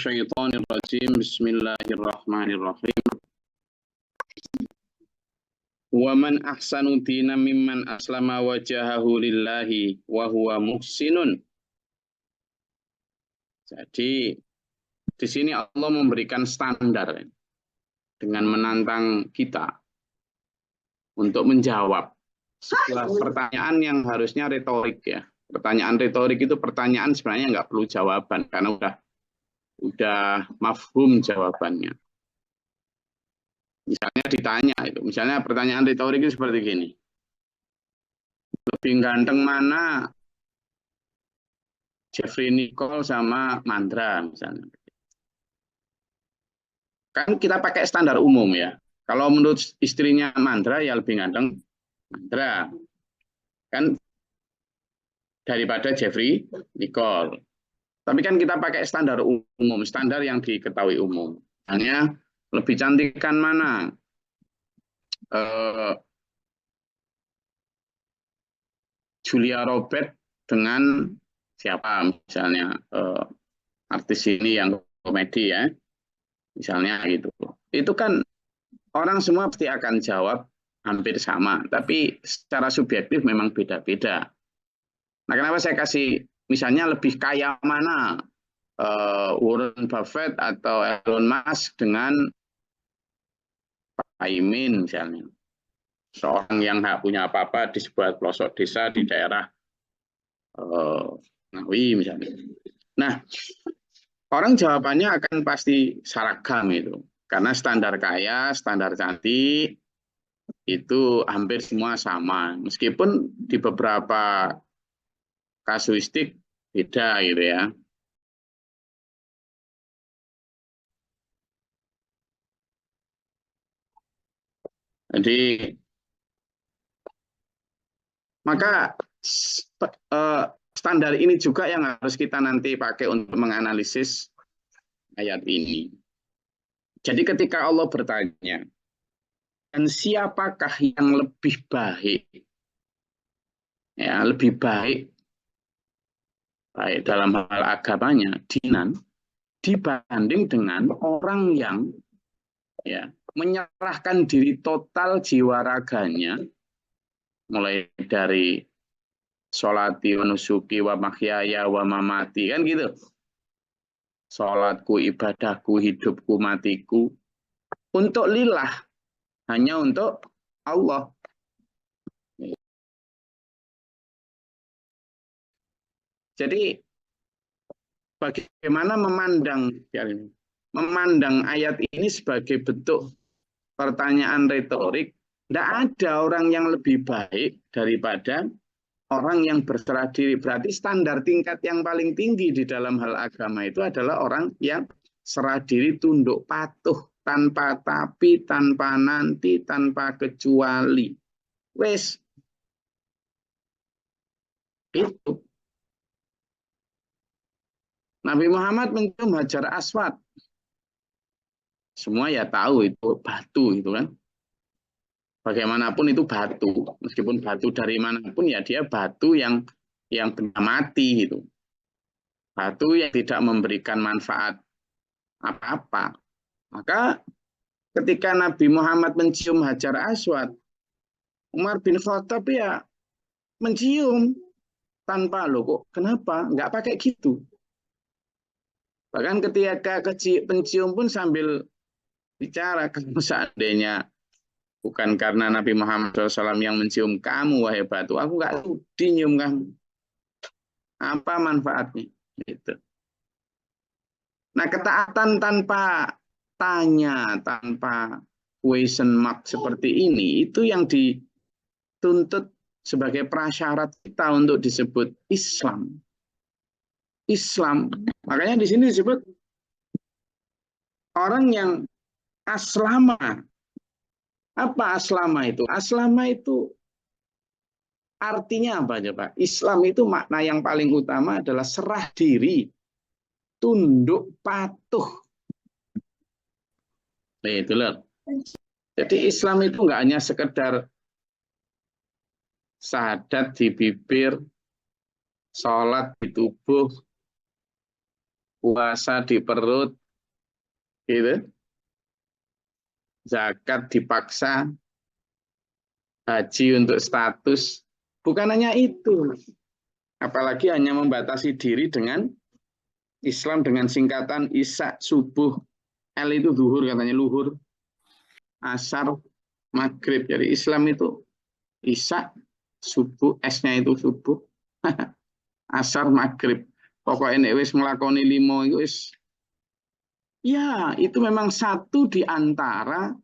minasyaitonir rajim. Bismillahirrahmanirrahim. Wa man ahsanu dinan mimman aslama wajahahu lillahi wa huwa muhsinun. Jadi di sini Allah memberikan standar dengan menantang kita untuk menjawab setelah pertanyaan yang harusnya retorik ya. Pertanyaan retorik itu pertanyaan sebenarnya nggak perlu jawaban karena udah mafhum jawabannya. Misalnya ditanya itu, misalnya pertanyaan retorik itu seperti gini. Lebih ganteng mana Jeffrey Nicole sama Mandra misalnya. Kan kita pakai standar umum ya. Kalau menurut istrinya Mandra ya lebih ganteng Mandra. Kan daripada Jeffrey Nicole. Tapi kan kita pakai standar umum, standar yang diketahui umum. Misalnya lebih cantikan mana? Julia Robert dengan siapa misalnya artis ini yang komedi ya. Misalnya gitu. Itu kan orang semua pasti akan jawab hampir sama, tapi secara subjektif memang beda-beda. Nah, kenapa saya kasih misalnya lebih kaya mana Warren Buffett atau Elon Musk dengan Pak Imin misalnya. Seorang yang nggak punya apa-apa di sebuah pelosok desa di daerah Ngawi misalnya. Nah, orang jawabannya akan pasti seragam itu. Karena standar kaya, standar cantik, itu hampir semua sama. Meskipun di beberapa kasuistik beda gitu ya. Jadi maka standar ini juga yang harus kita nanti pakai untuk menganalisis ayat ini. Jadi ketika Allah bertanya, dan siapakah yang lebih baik? Ya, lebih baik dalam hal agamanya, dinan, dibanding dengan orang yang ya menyerahkan diri total jiwa raganya, mulai dari sholati wa nusuki wa mahyaya wa mamati, kan gitu. Sholatku, ibadahku, hidupku, matiku, untuk lillah, hanya untuk Allah. Jadi bagaimana memandang ayat ini sebagai bentuk pertanyaan retorik? Tidak ada orang yang lebih baik daripada orang yang berserah diri. Berarti standar tingkat yang paling tinggi di dalam hal agama itu adalah orang yang serah diri, tunduk patuh, tanpa tapi, tanpa nanti, tanpa kecuali. Wes. Itu. Nabi Muhammad mencium Hajar Aswad. Semua ya tahu itu batu itu kan. Bagaimanapun itu batu, meskipun batu dari manapun ya dia batu yang benda mati itu. Batu yang tidak memberikan manfaat apa-apa. Maka ketika Nabi Muhammad mencium Hajar Aswad, Umar bin Khattab ya mencium tanpa loh kok kenapa nggak pakai gitu. Bahkan ketika pencium pun sambil bicara, kalau seandainya bukan karena Nabi Muhammad SAW yang mencium kamu, wahai batu, aku nggak sudi nyium kamu. Apa manfaatnya? Gitu. Nah, ketaatan tanpa tanya, tanpa question mark seperti ini, itu yang dituntut sebagai prasyarat kita untuk disebut Islam. Islam. Makanya di sini disebut orang yang aslama. Apa aslama itu? Aslama itu artinya apa coba? Islam itu makna yang paling utama adalah serah diri, tunduk patuh. Nah, itu loh. Jadi Islam itu enggak hanya sekedar syahadat di bibir, sholat di tubuh, puasa di perut, gitu, zakat dipaksa, haji untuk status. Bukan hanya itu, apalagi hanya membatasi diri dengan Islam dengan singkatan Isya, subuh, L itu zuhur katanya, luhur, asar, maghrib. Jadi Islam itu Isya, subuh, S-nya itu subuh, asar, maghrib. Pokoknya wis ngelakoni limo itu wis. Ya, itu memang satu di antara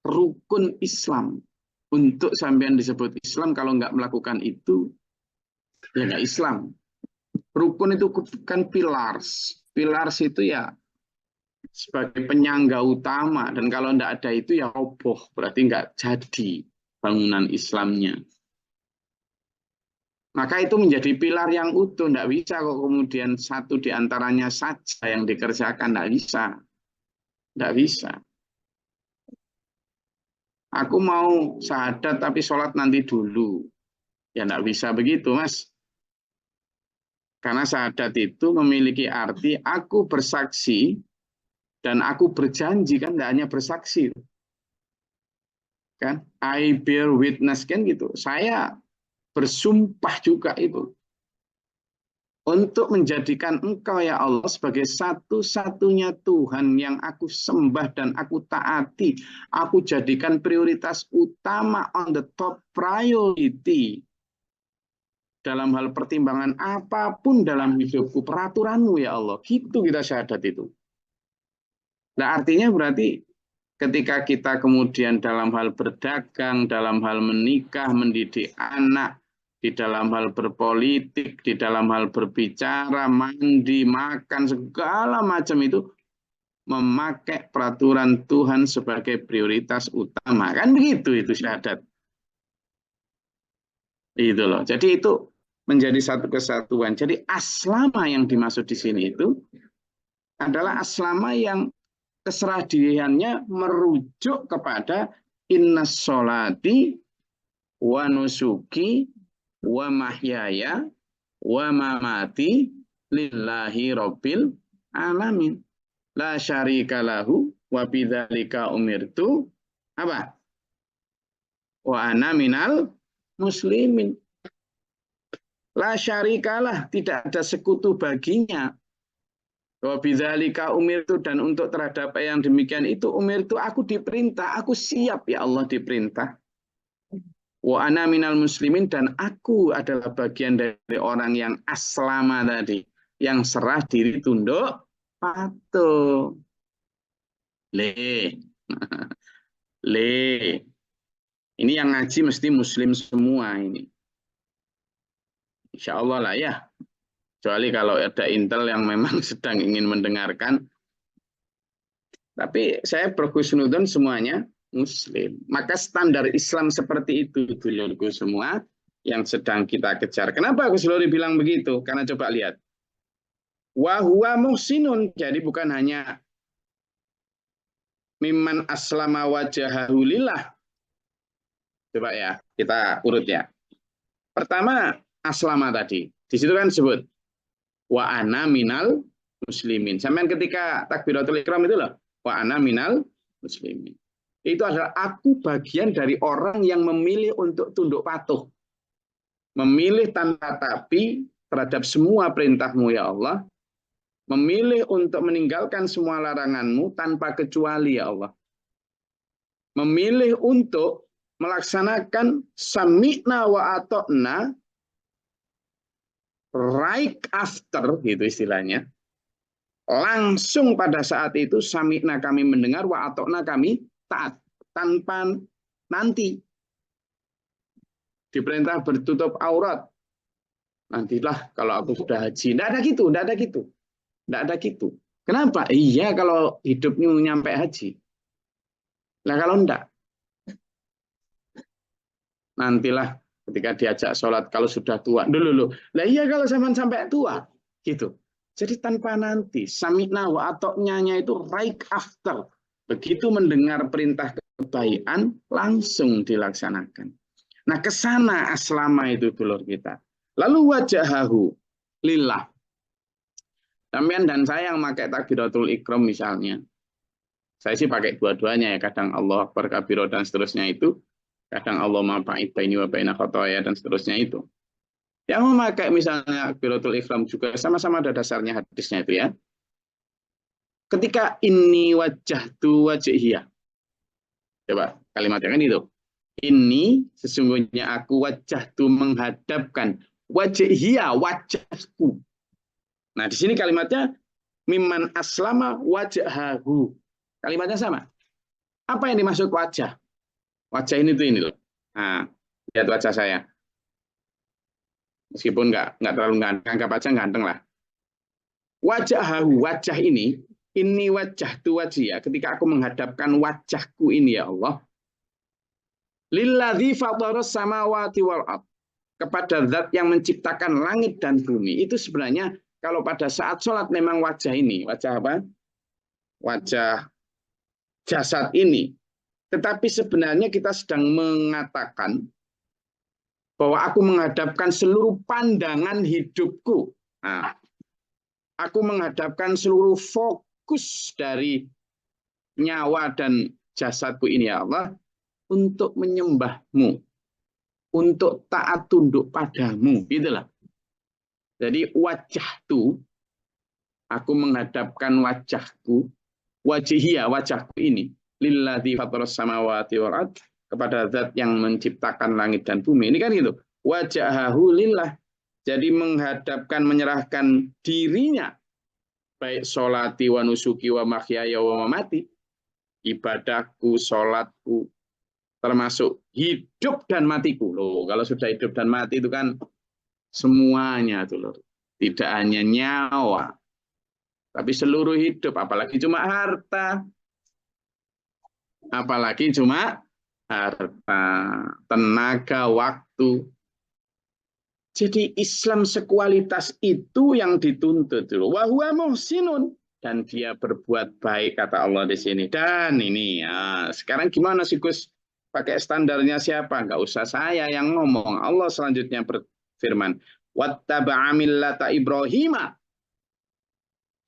rukun Islam. Untuk sampean disebut Islam, kalau nggak melakukan itu, ya nggak Islam. Rukun itu kan pillars. Pillars itu ya sebagai penyangga utama. Dan kalau nggak ada itu ya roboh. Berarti nggak jadi bangunan Islamnya. Maka itu menjadi pilar yang utuh. Nggak bisa kok kemudian satu di antaranya saja yang dikerjakan. Nggak bisa. Nggak bisa. Aku mau syahadat tapi sholat nanti dulu. Ya nggak bisa begitu, Mas. Karena syahadat itu memiliki arti aku bersaksi dan aku berjanji, kan nggak hanya bersaksi. Kan? I bear witness, kan gitu. Saya bersumpah juga itu. Untuk menjadikan engkau ya Allah sebagai satu-satunya Tuhan yang aku sembah dan aku taati. Aku jadikan prioritas utama, on the top priority. Dalam hal pertimbangan apapun dalam hidupku, peraturanmu ya Allah. Gitu kita syahadat itu. Nah artinya berarti ketika kita kemudian dalam hal berdagang, dalam hal menikah, mendidik anak, di dalam hal berpolitik, di dalam hal berbicara, mandi, makan, segala macam itu memakai peraturan Tuhan sebagai prioritas utama. Kan begitu itu syahadat. Itu loh. Jadi itu menjadi satu kesatuan. Jadi aslama yang dimaksud di sini itu adalah aslama yang keserah diriannya merujuk kepada innas sholati wa nusuki wa mahyaya wa mamati lillahi rabbil alamin la syarika lahu wa bidzalika umirtu apa wa ana minal muslimin. La syarikalah, tidak ada sekutu baginya. Wa bidzalika umirtu, dan untuk terhadap yang demikian itu umirtu, aku diperintah, aku siap ya Allah diperintah. Wa ana minal muslimin, dan aku adalah bagian dari orang yang aslama tadi, yang serah diri tunduk patuh. Le. Le. Ini yang ngaji mesti muslim semua ini. Insya Allah lah ya. Kecuali kalau ada intel yang memang sedang ingin mendengarkan. Tapi saya berhusnudon semuanya muslim. Maka standar Islam seperti itu dulurku semua yang sedang kita kejar. Kenapa Gus Lori bilang begitu? Karena coba lihat. Wa huwa muhsinun. Jadi bukan hanya mimman aslama wajahahu lillah. Coba ya, kita urut ya. Pertama, aslama tadi. Di situ kan disebut wa ana minal muslimin. Sampai ketika takbiratul ihram itu loh, wa ana minal muslimin. Itu adalah aku bagian dari orang yang memilih untuk tunduk patuh. Memilih tanpa tapi terhadap semua perintahmu ya Allah. Memilih untuk meninggalkan semua laranganmu tanpa kecuali ya Allah. Memilih untuk melaksanakan sami'na wa ato'na right after, gitu istilahnya. Langsung pada saat itu sami'na kami mendengar, wa ato'na kami taat. Tanpa nanti. Diperintah bertutup aurat. Nantilah kalau aku sudah haji. Tidak ada gitu, tidak ada gitu. Tidak ada gitu. Kenapa? Iya kalau hidupnya nyampe haji. Nah kalau enggak, nantilah ketika diajak sholat kalau sudah tua. Dulu. Lah iya kalau zaman sampai tua. Gitu. Jadi tanpa nanti. Sami'na wa atoknya itu right after. Begitu mendengar perintah kebaikan, langsung dilaksanakan. Nah kesana aslama itu dulur kita. Lalu wajahahu lillah. Sampean dan saya yang pakai takbiratul ikram misalnya. Saya sih pakai dua-duanya ya. Kadang Allah Akbar kabiro dan seterusnya itu. Kadang Allah ma'ba'id baini wa baina khotoya dan seterusnya itu. Yang memakai misalnya takbiratul ikram juga sama-sama ada dasarnya hadisnya itu ya. Ketika ini wajah tu wajhiyah. Coba kalimatnya kan itu. Ini sesungguhnya aku wajah tu menghadapkan wajhiyah wajahku. Nah di sini kalimatnya mimman aslama wajhahu. Kalimatnya sama. Apa yang dimaksud wajah? Wajah ini tuh ini loh. Nah, lihat wajah saya. Meskipun nggak terlalu ganteng, anggap aja ganteng lah. Wajhahu, wajah ini wajah tu wajah. Ketika aku menghadapkan wajahku ini ya Allah, lilladzi fataras samawati wal ard. Kepada zat yang menciptakan langit dan bumi. Itu sebenarnya kalau pada saat sholat memang wajah ini. Wajah apa? Wajah jasad ini. Tetapi sebenarnya kita sedang mengatakan bahwa aku menghadapkan seluruh pandangan hidupku. Nah, aku menghadapkan seluruh fokus dari nyawa dan jasadku ini ya Allah untuk menyembahmu, untuk taat tunduk padamu, gitulah. Jadi wajah itu, aku menghadapkan wajahku, wajihia wajahku ini, lilladzi fataras samawati wal ard, kepada zat yang menciptakan langit dan bumi. Ini kan gitu. Wajahahu lillah. Jadi menghadapkan, menyerahkan dirinya, baik sholati wa nusuki wa mahyaya wa mamati, ibadahku, sholatku, termasuk hidup dan matiku. Loh, kalau sudah hidup dan mati itu kan semuanya tuh loh. Tidak hanya nyawa, tapi seluruh hidup, apalagi cuma harta. Apalagi cuma harta, tenaga, waktu. Jadi Islam sekualitas itu yang dituntut. Wa huwa muhsinun. Dan dia berbuat baik, kata Allah di sini. Dan ini, ya, sekarang gimana sih Gus? Pakai standarnya siapa? Nggak usah saya yang ngomong. Allah selanjutnya berfirman. Wattaba'a millata Ibrahima.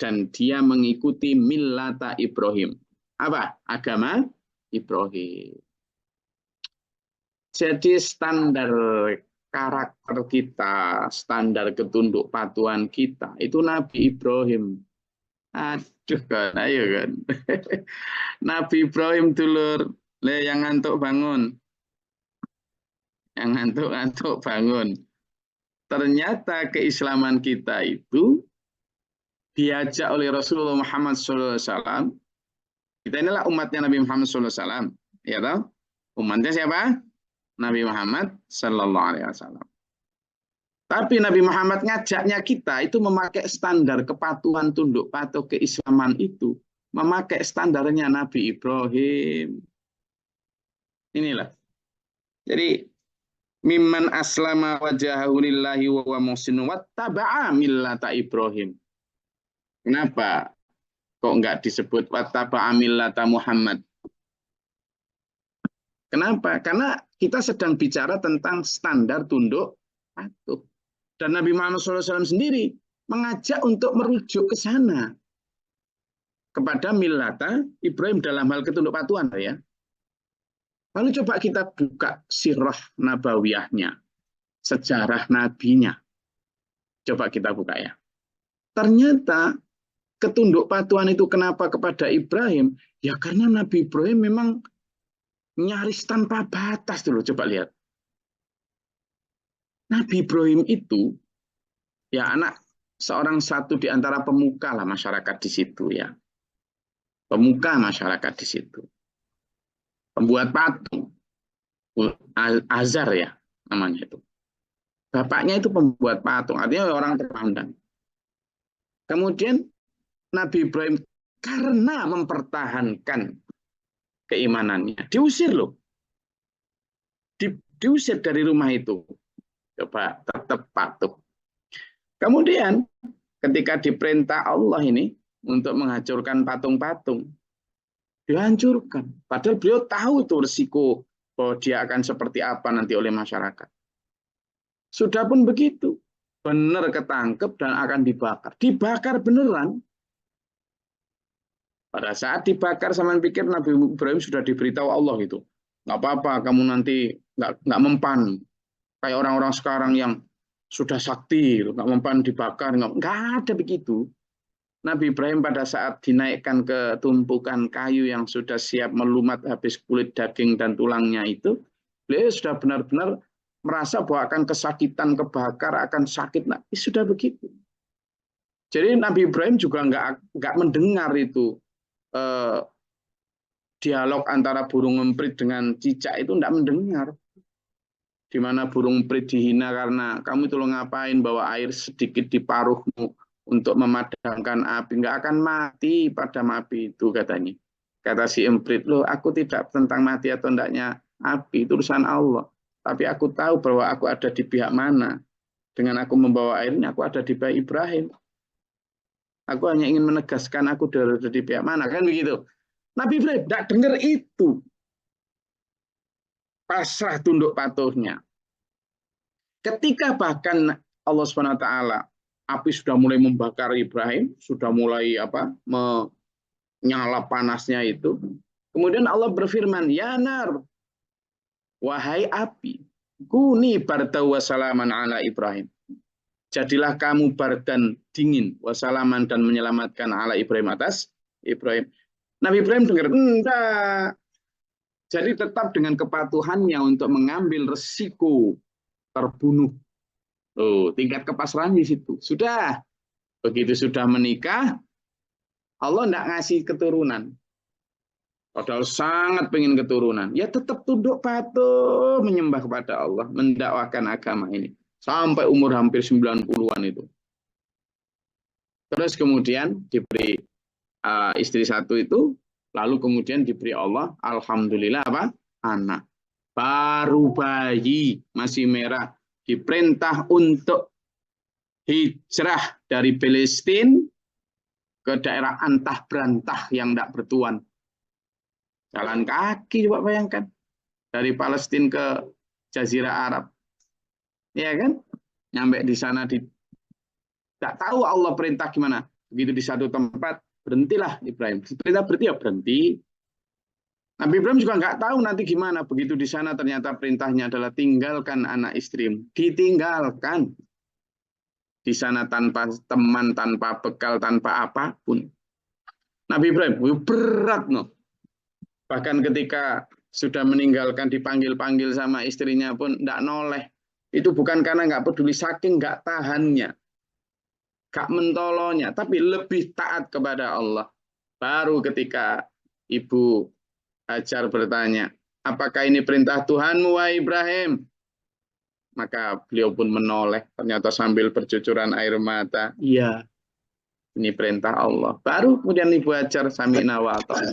Dan dia mengikuti millata Ibrahim. Apa? Agama Ibrahim. Jadi standar karakter kita, standar ketunduk patuhan kita, itu Nabi Ibrahim. Aduh kan, ayo kan. Nabi Ibrahim dulur, le yang ngantuk bangun. Yang ngantuk-ngantuk bangun. Ternyata keislaman kita itu diajak oleh Rasulullah Muhammad SAW. Kita inilah umatnya Nabi Muhammad SAW. Ya tahu? Umatnya siapa? Nabi Muhammad Sallallahu Alaihi Wasallam. Tapi Nabi Muhammad ngajaknya kita itu memakai standar kepatuhan tunduk patuh keislaman itu, memakai standarnya Nabi Ibrahim. Inilah. Jadi mimman aslama wajahahu lillahi wa huwa muhsinun wattaba'a millata Ibrahim. Kenapa kok enggak disebut wattaba'a millata Muhammad? Kenapa? Karena kita sedang bicara tentang standar tunduk patuh. Dan Nabi Muhammad SAW sendiri mengajak untuk merujuk ke sana. Kepada millata Ibrahim dalam hal ketunduk patuhan. Ya. Lalu coba kita buka sirah nabawiyahnya. Sejarah nabinya. Coba kita buka ya. Ternyata ketunduk patuhan itu kenapa kepada Ibrahim? Ya karena Nabi Ibrahim memang nyaris tanpa batas dulu, coba lihat. Nabi Ibrahim itu ya anak seorang satu di antara pemuka lah masyarakat di situ ya. Pemuka masyarakat di situ. Pembuat patung. Azar ya namanya itu. Bapaknya itu pembuat patung, artinya orang terpandang. Kemudian Nabi Ibrahim karena mempertahankan keimanannya, diusir loh. Diusir dari rumah itu. Coba tetap patuh. Kemudian ketika diperintah Allah ini untuk menghancurkan patung-patung, dihancurkan. Padahal beliau tahu tuh risiko bahwa dia akan seperti apa nanti oleh masyarakat. Sudah pun begitu. benar ketangkep dan akan dibakar. Dibakar beneran. Pada saat dibakar, sama pikir Nabi Ibrahim sudah diberitahu Allah gitu. Nggak apa-apa, kamu nanti nggak mempan. Kayak orang-orang sekarang yang sudah sakti, gitu. Nggak mempan dibakar. Nggak ada begitu. Nabi Ibrahim pada saat dinaikkan ke tumpukan kayu yang sudah siap melumat habis kulit, daging, dan tulangnya itu, beliau sudah benar-benar merasa bahwa akan kesakitan, kebakar, akan sakit. Nah, sudah begitu. Jadi Nabi Ibrahim juga nggak mendengar itu dialog antara burung emprit dengan cicak itu tidak mendengar. Di mana burung emprit dihina karena kamu itu lo ngapain bawa air sedikit di paruhmu untuk memadamkan api. Nggak akan mati padam api itu katanya. Kata si emprit, loh aku tidak tentang mati atau tidaknya api, itu urusan Allah. Tapi aku tahu bahwa aku ada di pihak mana. Dengan aku membawa air ini, aku ada di pihak Ibrahim. Aku hanya ingin menegaskan aku dari di pihak mana, kan begitu. Nabi Ibrahim tidak dengar itu. Pasrah tunduk patuhnya. Ketika bahkan Allah SWT, api sudah mulai membakar Ibrahim, sudah mulai menyala panasnya itu. Kemudian Allah berfirman, ya nar, wahai api, kuni barda wassalaman ala Ibrahim. Jadilah kamu bardan dingin, wassalaman dan menyelamatkan ala Ibrahim atas Ibrahim. Nabi Ibrahim dengar, enggak. Jadi tetap dengan kepatuhannya untuk mengambil resiko terbunuh. Oh, tingkat kepasrahan di situ. Sudah. Begitu sudah menikah, Allah tidak ngasih keturunan. Padahal sangat pengen keturunan. Ya tetap tunduk patuh menyembah kepada Allah, mendakwakan agama ini. Sampai umur hampir 90-an itu. Terus kemudian diberi istri satu itu, lalu kemudian diberi Allah, alhamdulillah anak. Baru bayi, masih merah, diperintah untuk hijrah dari Palestina ke daerah antah berantah yang tidak bertuan. Jalan kaki, coba bayangkan. Dari Palestina ke Jazirah Arab. Ya kan? Nyampe di sana, tidak tahu Allah perintah gimana. Begitu di satu tempat, berhentilah Ibrahim. Perintah berhenti, ya berhenti. Nabi Ibrahim juga nggak tahu nanti gimana. Begitu di sana ternyata perintahnya adalah tinggalkan anak istrimu. Ditinggalkan. Di sana tanpa teman, tanpa bekal, tanpa apapun. Nabi Ibrahim, berat no. Bahkan ketika sudah meninggalkan, dipanggil-panggil sama istrinya pun tidak noleh. Itu bukan karena nggak peduli, saking nggak tahannya. Nggak mentolonya, tapi lebih taat kepada Allah. Baru ketika Ibu Hajar bertanya, apakah ini perintah Tuhanmu, wahai Ibrahim? Maka beliau pun menoleh, ternyata sambil bercucuran air mata. Iya, ini perintah Allah. Baru kemudian Ibu Hajar sami'na wa ata'na.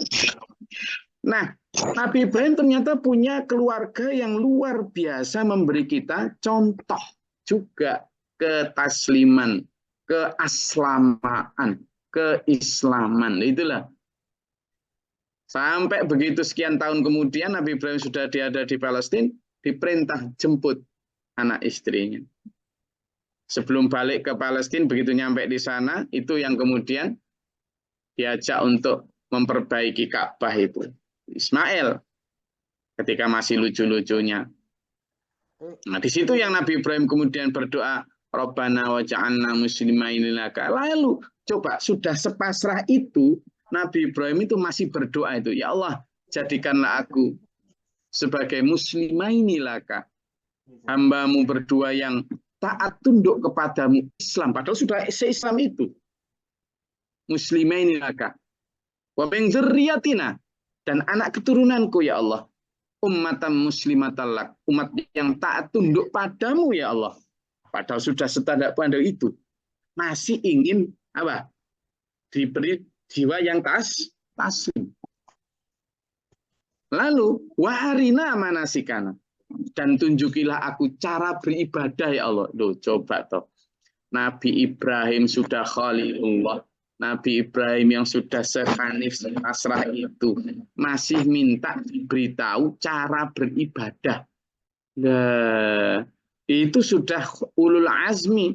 Nah, Nabi Ibrahim ternyata punya keluarga yang luar biasa memberi kita contoh juga ketasliman, keaslamaan, keislaman. Itulah. Sampai begitu sekian tahun kemudian Nabi Ibrahim sudah ada di Palestina, diperintah jemput anak istrinya. Sebelum balik ke Palestina, begitu nyampe di sana, itu yang kemudian diajak untuk memperbaiki Ka'bah itu. Ismail, ketika masih lucu-lucunya. Nah, di situ yang Nabi Ibrahim kemudian berdoa, Rabbana waj'alna muslimaini laka. Lalu, coba, sudah sepasrah itu, Nabi Ibrahim itu masih berdoa itu, ya Allah, jadikanlah aku sebagai muslimaini laka. Hambamu berdua yang taat tunduk kepadamu Islam. Padahal sudah se-Islam itu. Muslimaini laka. Wa min dzurriyyatina. Dan anak keturunanku ya Allah. Ummatan muslimatan lak. Umat yang taat tunduk padamu ya Allah. Padahal sudah setandak pandang itu. Masih ingin apa? Diberi jiwa yang taslim. Lalu waharina manasikana. Dan tunjukilah aku cara beribadah ya Allah. Loh, coba toh. Nabi Ibrahim sudah Khalilullah. Nabi Ibrahim yang sudah sehanif pasrah itu masih minta diberitahu cara beribadah. Nah, itu sudah ulul azmi.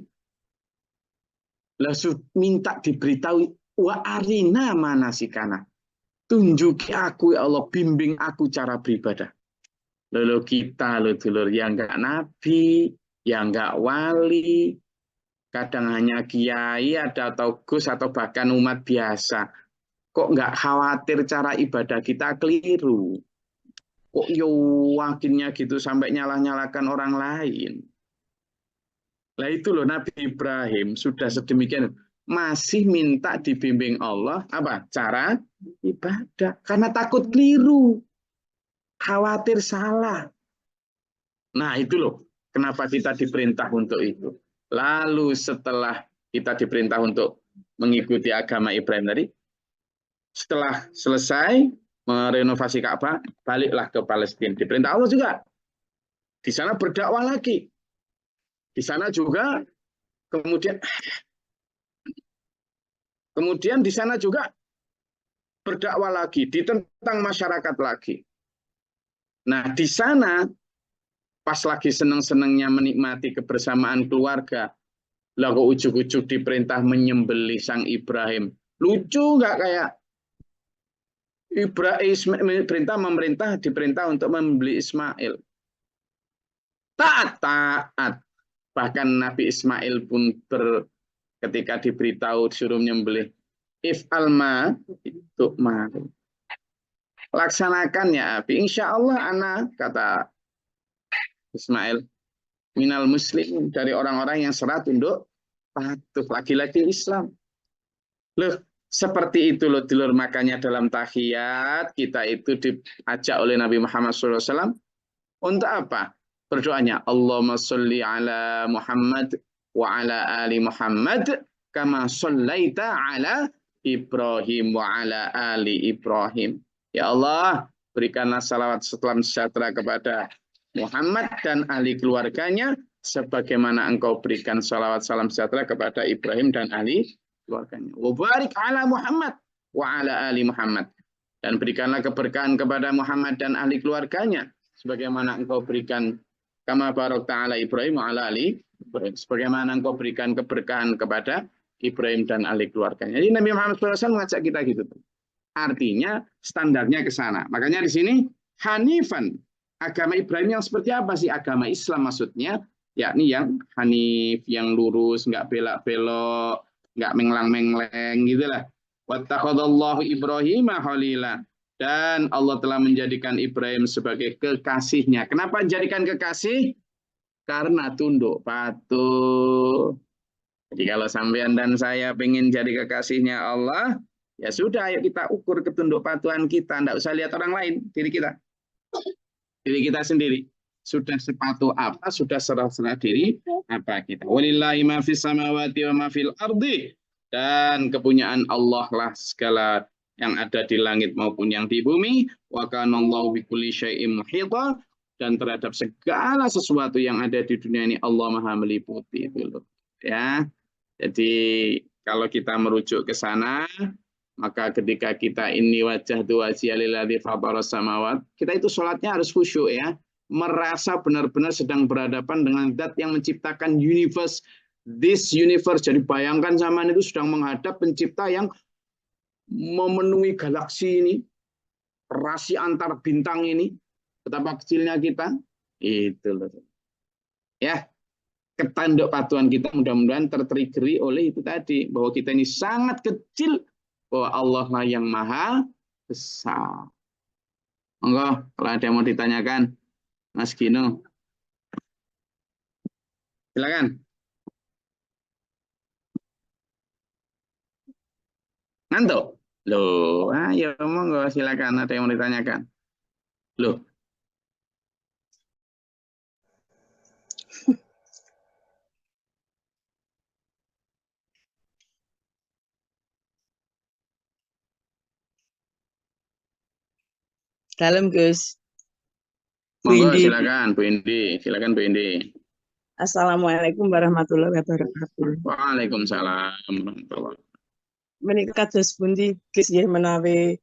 Lalu minta diberitahu, wa arina manasikana. Tunjuki aku ya Allah, bimbing aku cara beribadah. Lalu kita loh dulur yang enggak nabi, yang enggak wali, kadang hanya kiai ada atau gus atau bahkan umat biasa. Kok enggak khawatir cara ibadah kita keliru? Kok yakinnya gitu sampai nyalah-nyalahkan orang lain? Nah itu loh Nabi Ibrahim sudah sedemikian masih minta dibimbing Allah apa cara ibadah karena takut keliru, khawatir salah. Nah itu loh kenapa kita diperintah untuk itu. Lalu setelah kita diperintah untuk mengikuti agama Ibrahim tadi, setelah selesai merenovasi Ka'bah, baliklah ke Palestina. Diperintah Allah juga. Di sana berdakwah lagi. Di sana juga kemudian di sana juga berdakwah lagi, ditentang masyarakat lagi. Nah, di sana pas lagi seneng-senengnya menikmati kebersamaan keluarga, lalu ujuk-ujuk diperintah menyembelih sang Ibrahim. Lucu nggak kayak Ibrahim diperintah untuk membeli Ismail. Taat. Bahkan Nabi Ismail pun ketika diberitahu disuruh menyembelih, if alma itu maru. Laksanakan ya Abi. Insya Allah anak, kata Ismail, minal muslim, dari orang-orang yang serah tunduk patuh, laki-laki Islam. Loh, seperti itu loh dulur, makanya dalam tahiyat kita itu diajak oleh Nabi Muhammad SAW untuk apa? Berdoanya Allahumma sholli ala Muhammad wa ala ali Muhammad kama shallaita ala Ibrahim wa ala ali Ibrahim. Ya Allah, berikanlah salawat salam sejahtera kepada Muhammad dan ahli keluarganya sebagaimana engkau berikan salawat salam sejahtera kepada Ibrahim dan ahli keluarganya. Wa barik ala Muhammad wa ala ali Muhammad. Dan berikanlah keberkahan kepada Muhammad dan ahli keluarganya sebagaimana engkau berikan kama barakta ala Ibrahim wa ala ali Ibrahim. Sebagaimana engkau berikan keberkahan kepada Ibrahim dan ahli keluarganya. Jadi Nabi Muhammad SAW mengajak kita gitu. Artinya standarnya ke sana. Makanya di sini hanifan, agama Ibrahim yang seperti apa sih? Agama Islam maksudnya, yakni yang hanif, yang lurus, nggak belak-belok, nggak menglang-mengleng gitulah. Wattakhadallahu Ibrahim khalila. Dan Allah telah menjadikan Ibrahim sebagai kekasihnya. Kenapa jadikan kekasih? Karena tunduk patuh. Jadi kalau sampean dan saya pengen jadi kekasihnya Allah, ya sudah, ayo kita ukur ketunduk patuhan kita. Tidak usah lihat orang lain, diri kita. Diri kita sendiri. Sudah sepatuh apa, sudah serah-serah diri apa kita. Walillahi ma fis samawati wa ma fil ardi. Dan kepunyaan Allah lah segala yang ada di langit maupun yang di bumi. Wa kanallahu bikulli syai'in muhita. Dan terhadap segala sesuatu yang ada di dunia ini Allah Maha meliputi itu loh. Ya. Jadi kalau kita merujuk ke sana, maka ketika kita ini wajah wajhiya lilladzi fataras samawat, kita itu sholatnya harus khusyuk ya. Merasa benar-benar sedang berhadapan dengan zat yang menciptakan universe, this universe. Jadi bayangkan zaman itu sedang menghadap pencipta yang memenuhi galaksi ini, rasi antar bintang ini, betapa kecilnya kita, itu loh. Ya, ketanduk patuhan kita mudah-mudahan tertriggeri oleh itu tadi, bahwa kita ini sangat kecil, bahwa Allah lah yang maha besar. Monggo, kalau ada yang mau ditanyakan, Mas Gino, silakan. Ngantuk? Loh, ayo monggo silakan, ada yang mau ditanyakan. Loh. Dalam Gus. Monggo silakan Bu Indi, silakan Bu Indi. Assalamualaikum warahmatullahi wabarakatuh. Waalaikumsalam warahmatullahi wabarakatuh. Menika kados pundi Gus nggih menawi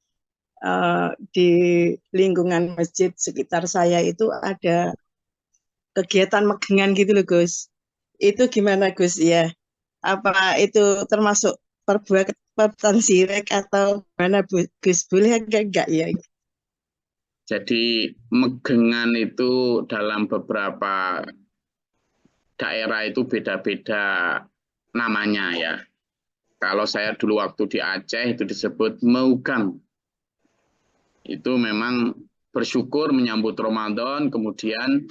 di lingkungan masjid sekitar saya itu ada kegiatan megengan gitu loh Gus. Itu gimana Gus ya? Apa itu termasuk perbuatan syirik atau mana Gus? Boleh enggak ya? Jadi megengan itu dalam beberapa daerah itu beda-beda namanya ya. Kalau saya dulu waktu di Aceh itu disebut meugang. Itu memang bersyukur menyambut Ramadan, kemudian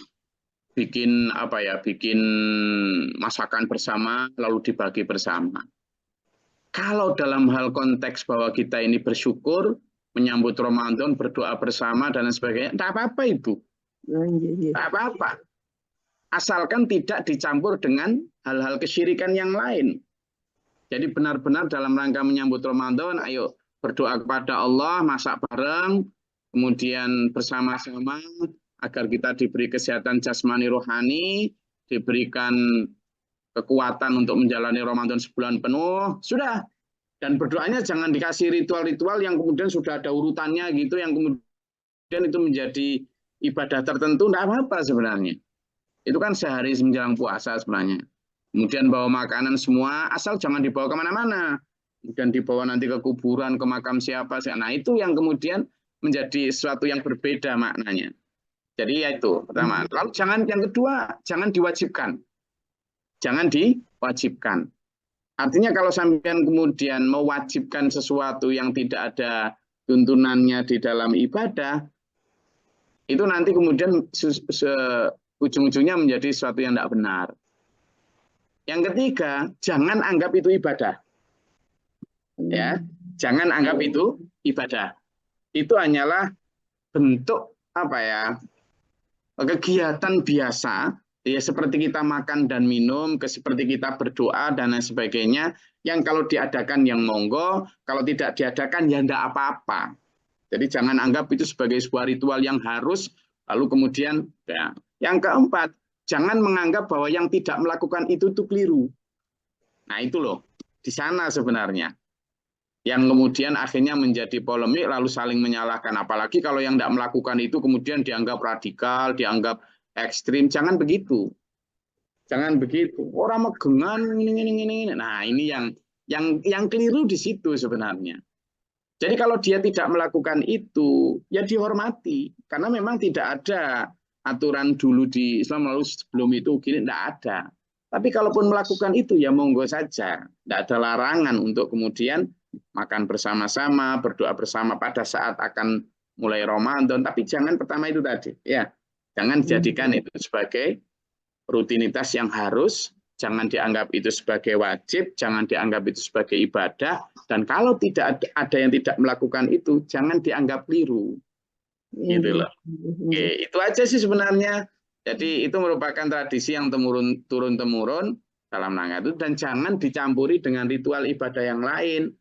bikin apa ya, bikin masakan bersama lalu dibagi bersama. Kalau dalam hal konteks bahwa kita ini bersyukur menyambut Ramadan, berdoa bersama dan lain sebagainya, tidak apa-apa itu. Tidak apa-apa. Asalkan tidak dicampur dengan hal-hal kesyirikan yang lain. Jadi benar-benar dalam rangka menyambut Ramadan, ayo berdoa kepada Allah, masak bareng, kemudian bersama-sama agar kita diberi kesehatan jasmani rohani, diberikan kekuatan untuk menjalani Ramadan sebulan penuh, sudah. Dan berdoanya jangan dikasih ritual-ritual yang kemudian sudah ada urutannya gitu, yang kemudian itu menjadi ibadah tertentu, tidak apa-apa sebenarnya. Itu kan sehari menjelang puasa sebenarnya. Kemudian bawa makanan semua, asal jangan dibawa kemana-mana. Kemudian dibawa nanti ke kuburan, ke makam siapa. Nah itu yang kemudian menjadi sesuatu yang berbeda maknanya. Jadi ya itu pertama. Lalu jangan, yang kedua, jangan diwajibkan. Jangan diwajibkan. Artinya kalau sampean kemudian mewajibkan sesuatu yang tidak ada tuntunannya di dalam ibadah, itu nanti kemudian ujung-ujungnya menjadi sesuatu yang tidak benar. Yang ketiga, jangan anggap itu ibadah. Ya, jangan anggap itu ibadah. Itu hanyalah bentuk apa ya? Kegiatan biasa, ya seperti kita makan dan minum, seperti kita berdoa dan lain sebagainya, yang kalau diadakan yang monggo, kalau tidak diadakan ya tidak apa-apa. Jadi jangan anggap itu sebagai sebuah ritual yang harus, lalu kemudian ya. Yang keempat, jangan menganggap bahwa yang tidak melakukan itu keliru. Nah itu loh, di sana sebenarnya. Yang kemudian akhirnya menjadi polemik, lalu saling menyalahkan. Apalagi kalau yang tidak melakukan itu kemudian dianggap radikal, dianggap ekstrim. Jangan begitu. Jangan begitu. Orang megengan, ini. Nah ini yang keliru di situ sebenarnya. Jadi kalau dia tidak melakukan itu, ya dihormati. Karena memang tidak ada aturan dulu di Islam, lalu sebelum itu gini, tidak ada. Tapi kalaupun melakukan itu, ya monggo saja. Tidak ada larangan untuk kemudian makan bersama-sama, berdoa bersama pada saat akan mulai Ramadan. Tapi jangan pertama itu tadi. Ya, jangan jadikan itu sebagai rutinitas yang harus, jangan dianggap itu sebagai wajib, jangan dianggap itu sebagai ibadah, dan kalau tidak ada yang tidak melakukan itu, jangan dianggap keliru. Gitu loh. Oke, itu aja sih sebenarnya. Jadi itu merupakan tradisi yang turun-temurun dalam rangka itu, dan jangan dicampuri dengan ritual ibadah yang lain.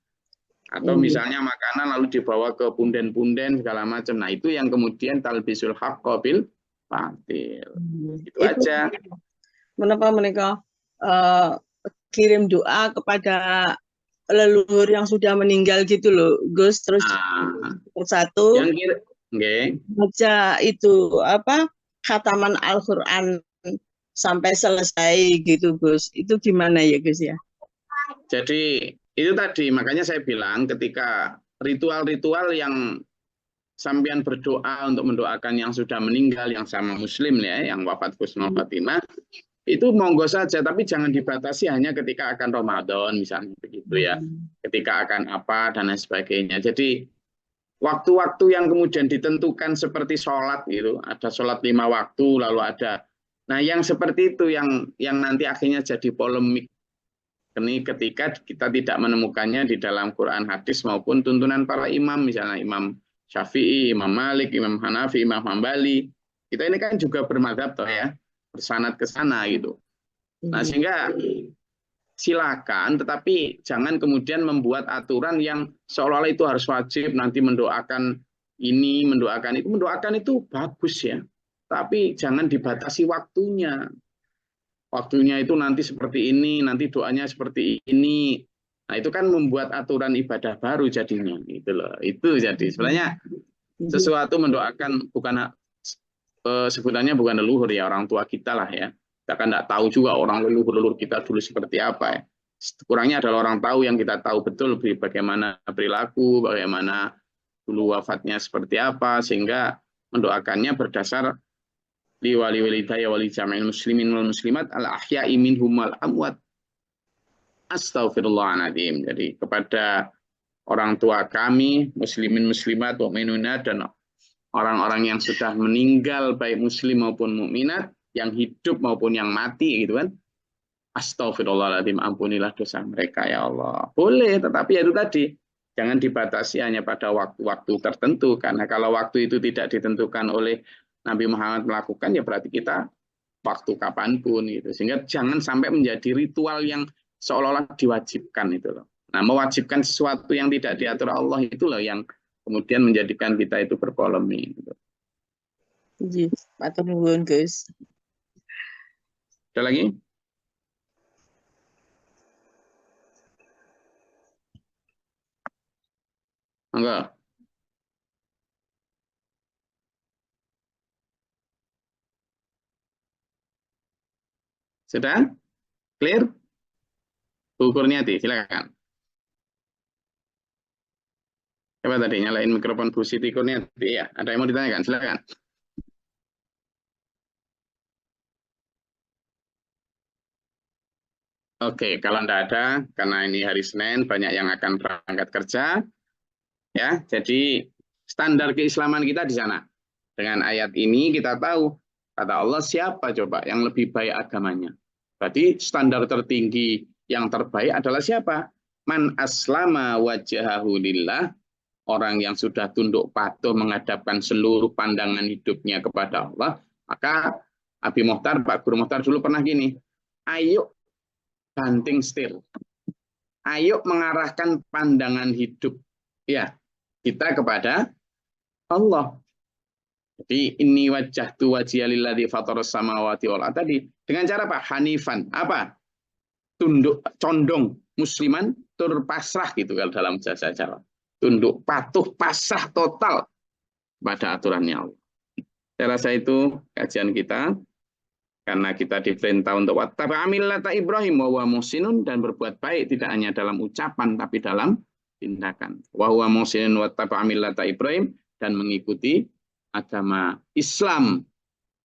Atau misalnya makanan lalu dibawa ke punden-punden segala macam. Nah itu yang kemudian talbisul haqqo bil batil. Itu aja. Mengapa mereka kirim doa kepada leluhur yang sudah meninggal gitu loh, Gus. Terus satu yang baca itu apa khataman Al-Quran sampai selesai gitu, Gus. Itu gimana ya, Gus ya? Jadi itu tadi makanya saya bilang ketika ritual-ritual yang sampean berdoa untuk mendoakan yang sudah meninggal, yang sama muslim ya, yang wafat husnul khotimah, itu monggo saja, tapi jangan dibatasi hanya ketika akan Ramadan misalnya begitu ya, ketika akan apa dan lain sebagainya. Jadi waktu-waktu yang kemudian ditentukan seperti sholat gitu, ada sholat 5 waktu lalu ada, nah yang seperti itu yang nanti akhirnya jadi polemik ini ketika kita tidak menemukannya di dalam Quran, hadis maupun tuntunan para imam, misalnya Imam Syafi'i, Imam Malik, Imam Hanafi, Imam Hambali. Kita ini kan juga bermadzhab toh ya, bersanad ke sana gitu. Nah sehingga silakan, tetapi jangan kemudian membuat aturan yang seolah-olah itu harus wajib, nanti mendoakan ini, mendoakan itu bagus ya, tapi jangan dibatasi waktunya. Waktunya itu nanti seperti ini, nanti doanya seperti ini. Nah itu kan membuat aturan ibadah baru jadinya, gitu loh. Itu jadi sebenarnya sesuatu mendoakan bukan sebutannya bukan leluhur ya, orang tua kita lah ya. Kita kan tidak tahu juga orang leluhur kita dulu seperti apa ya. Kurangnya adalah orang tahu yang kita tahu betul bagaimana perilaku, bagaimana dulu wafatnya seperti apa, sehingga mendoakannya berdasar li wali walidaya wali jami'il muslimin wal muslimat al ahya'i minhum wal amwat. Astagfirullahaladzim. Jadi kepada orang tua kami, muslimin muslimat, mukminat, dan orang-orang yang sudah meninggal, baik muslim maupun mukminat, yang hidup maupun yang mati, gitu kan. Astagfirullahaladzim, ampunilah dosa mereka ya Allah. Boleh, tetapi ya itu tadi, jangan dibatasi hanya pada waktu-waktu tertentu, karena kalau waktu itu tidak ditentukan oleh Nabi Muhammad melakukan, ya berarti kita waktu kapanpun gitu. Sehingga jangan sampai menjadi ritual yang seolah-olah diwajibkan itu loh. Nah, mewajibkan sesuatu yang tidak diatur Allah itu loh yang kemudian menjadikan kita itu berpolemik gitu. Iya, matur nuwun, Gus. Ada lagi? Enggak. Sudah? Clear? Bu Kurniati, silakan. Coba tadi nyalain mikrofon Bu Siti Kurniati. Ya, ada yang mau ditanyakan? Silakan. Oke, kalau tidak ada, karena ini hari Senin, banyak yang akan berangkat kerja, ya. Jadi standar keislaman kita di sana. Dengan ayat ini kita tahu, kata Allah siapa coba yang lebih baik agamanya. Berarti standar tertinggi yang terbaik adalah siapa? Man aslama wajahahu lillah, orang yang sudah tunduk patuh menghadapkan seluruh pandangan hidupnya kepada Allah. Maka Abi Mohtar, Pak Guru Mohtar dulu pernah gini, ayo banting setir. Ayo mengarahkan pandangan hidup ya kita kepada Allah. Jadi ini wajah tu wajiyalilladzi fataras samawati wal ardh tadi dengan cara apa? Hanifan. Apa? Tunduk, condong, musliman, tur pasrah gitu kalau dalam bahasa Jawa. Tunduk, patuh, pasrah total pada aturannya Allah. Saya rasa itu kajian kita. Karena kita diperintah untuk wattaba' millata Ibrahim wa huwa muhsinun, dan berbuat baik tidak hanya dalam ucapan tapi dalam tindakan. Wa huwa muhsinun wattaba' millata Ibrahim, dan mengikuti agama Islam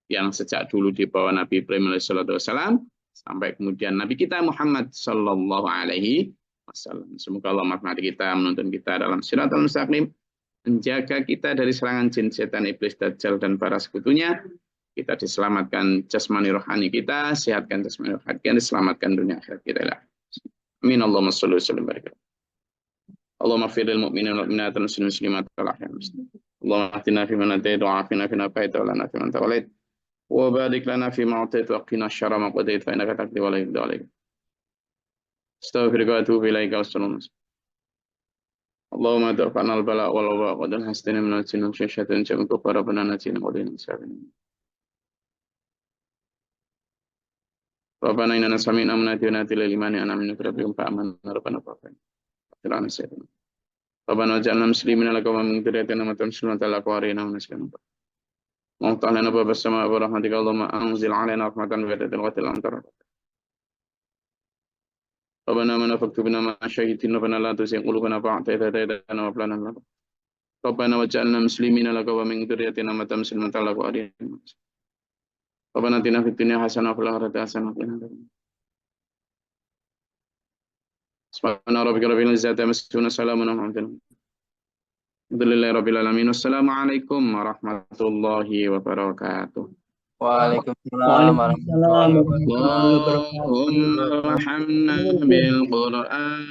yang sejak dulu dibawa Nabi Ibrahim alaihissalam sampai kemudian Nabi kita Muhammad sallallahu alaihi wasallam. Semoga Allah merahmati kita, menuntun kita dalam siratal mustaqim, menjaga kita dari serangan jin, setan, iblis, dajjal, dan para sekutunya. Kita diselamatkan jasmani rohani kita, sehatkan jasmani rohani kita, diselamatkan dunia akhirat kita. Amin. Allahumma sholli wa sallim barik. Allahumma firil mu'minin wal mu'minat wal muslimat wal ahya muslim. Allahumma ahdina fi man hadait wa afina fi man afait wa lana fi man tawallait. Wa barik lana fi ma atait wa qina syarra ma qadait fa innaka taqdi wa la yuqda alayk. Astaghfiruka wa atubu ilaika wassalamu. Allahumma darfa'na al-bala wal waba wa dal hasdina min al-jinni wa syaitan jamin kufara rabbana natina wa lana sabina. Rabbana inna sami'na munadiyan lil imani ana min rabbihim fa amanna rabbana fa'amin. Firana sayyidina. Rabbana ja'alna muslimina laka wa min dzurriyyatina ummatan muslimatan laka wa arina muslimin. Mawta lana babas sama wa rahmatika Allahumma anzil alaina rahmatan wa barakat wa tilantara. Rabbana man faktubna ma syahidin rabbana la tuzigh qulubana ba'da idh hadaytana wa hab lana min ladunka. Rabbana waj'alna muslimina laka wa min dzurriyyatina ummatan muslimatan laka wa arina muslimin. Rabbana atina fid dunya hasanah wa fil akhirati hasanah wa qina adzabannar. Subhana rabbika rabbil izzati amma yasifun, salamun alal mursalin. Alhamdulillahi rabbil alamin. Wassalamualaikum warahmatullahi wabarakatuh. Waalaikumsalam warahmatullahi wabarakatuh. Allahumma arhamna bil Qur'an.